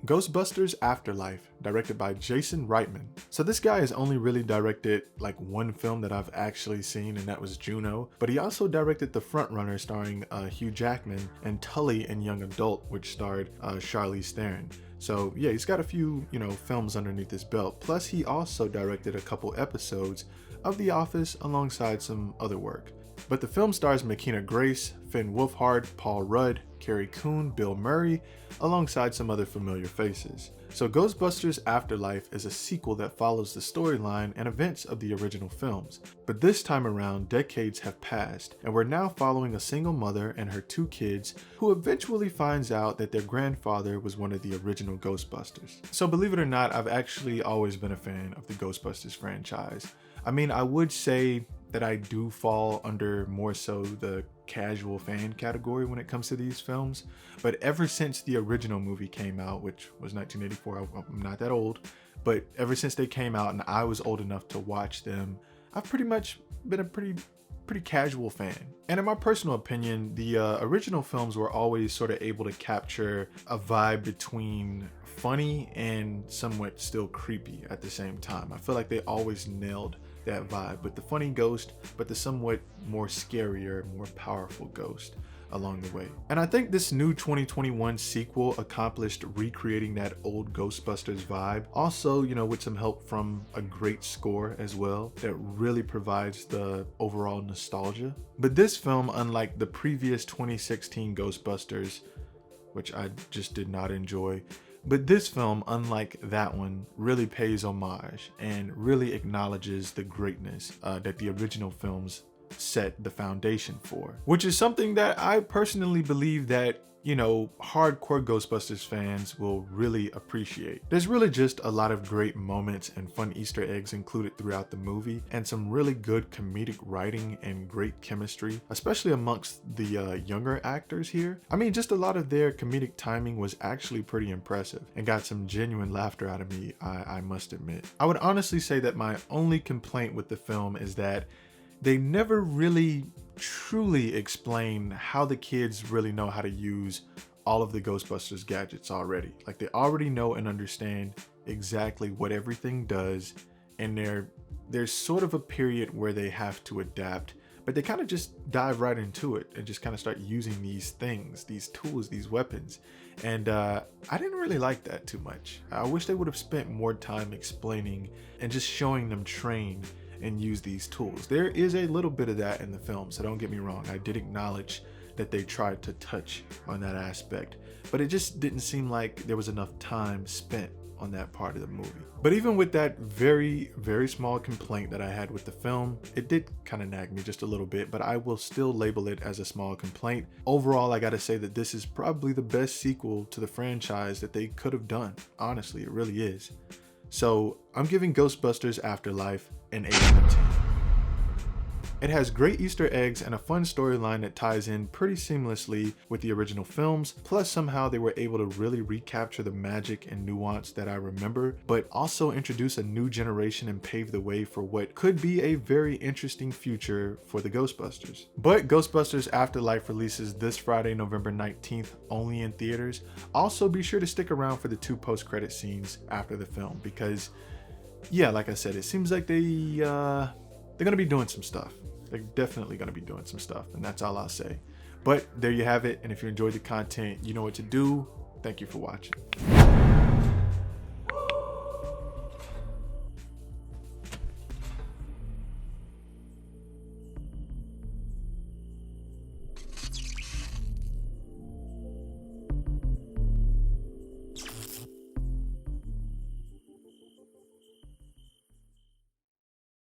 Ghostbusters Afterlife, directed by Jason Reitman. So this guy has only really directed like one film that I've actually seen, and that was Juno, but he also directed The Frontrunner starring Hugh Jackman, and Tully in Young Adult, which starred Charlize Theron. So yeah, he's got a few, films underneath his belt. Plus he also directed a couple episodes of The Office alongside some other work. But the film stars McKenna Grace, Finn Wolfhard, Paul Rudd, Carrie Coon, Bill Murray, alongside some other familiar faces. So Ghostbusters Afterlife is a sequel that follows the storyline and events of the original films. But this time around, decades have passed, and we're now following a single mother and her two kids who eventually finds out that their grandfather was one of the original Ghostbusters. So believe it or not, I've actually always been a fan of the Ghostbusters franchise. I mean, I would say that I do fall under more so the casual fan category when it comes to these films, but ever since the original movie came out, which was 1984, I'm not that old, but ever since they came out and I was old enough to watch them, I've pretty much been a pretty casual fan. And in my personal opinion, the original films were always sort of able to capture a vibe between funny and somewhat still creepy at the same time. I feel like they always nailed that vibe with the funny ghost, but the somewhat more scarier, more powerful ghost along the way. And I think this new 2021 sequel accomplished recreating that old Ghostbusters vibe. Also, with some help from a great score as well that really provides the overall nostalgia. But this film, unlike the previous 2016 Ghostbusters, which I just did not enjoy, but this film, unlike that one, really pays homage and really acknowledges the greatness that the original films set the foundation for, which is something that I personally believe that hardcore Ghostbusters fans will really appreciate. There's really just a lot of great moments and fun Easter eggs included throughout the movie, and some really good comedic writing and great chemistry, especially amongst the younger actors here. I mean, just a lot of their comedic timing was actually pretty impressive and got some genuine laughter out of me, I must admit. I would honestly say that my only complaint with the film is that they never really truly explain how the kids really know how to use all of the Ghostbusters gadgets already. Like, they already know and understand exactly what everything does, and there's sort of a period where they have to adapt, but they kind of just dive right into it and just kind of start using these things, these tools, these weapons. And I didn't really like that too much. I wish they would have spent more time explaining and just showing them train and use these tools. There is a little bit of that in the film, so don't get me wrong. I did acknowledge that they tried to touch on that aspect, but it just didn't seem like there was enough time spent on that part of the movie. But even with that very small complaint that I had with the film, it did kind of nag me just a little bit, but I will still label it as a small complaint. Overall, I gotta say that this is probably the best sequel to the franchise that they could have done. Honestly, it really is. So I'm giving Ghostbusters Afterlife an 8 out of 10. It has great Easter eggs and a fun storyline that ties in pretty seamlessly with the original films, plus somehow they were able to really recapture the magic and nuance that I remember, but also introduce a new generation and pave the way for what could be a very interesting future for the Ghostbusters. But Ghostbusters Afterlife releases this Friday, November 19th, only in theaters. Also be sure to stick around for the 2 post-credit scenes after the film, because yeah, like I said, it seems like they're gonna be doing some stuff. They're definitely gonna be doing some stuff, and that's all I'll say. But there you have it, and if you enjoyed the content, you know what to do. Thank you for watching.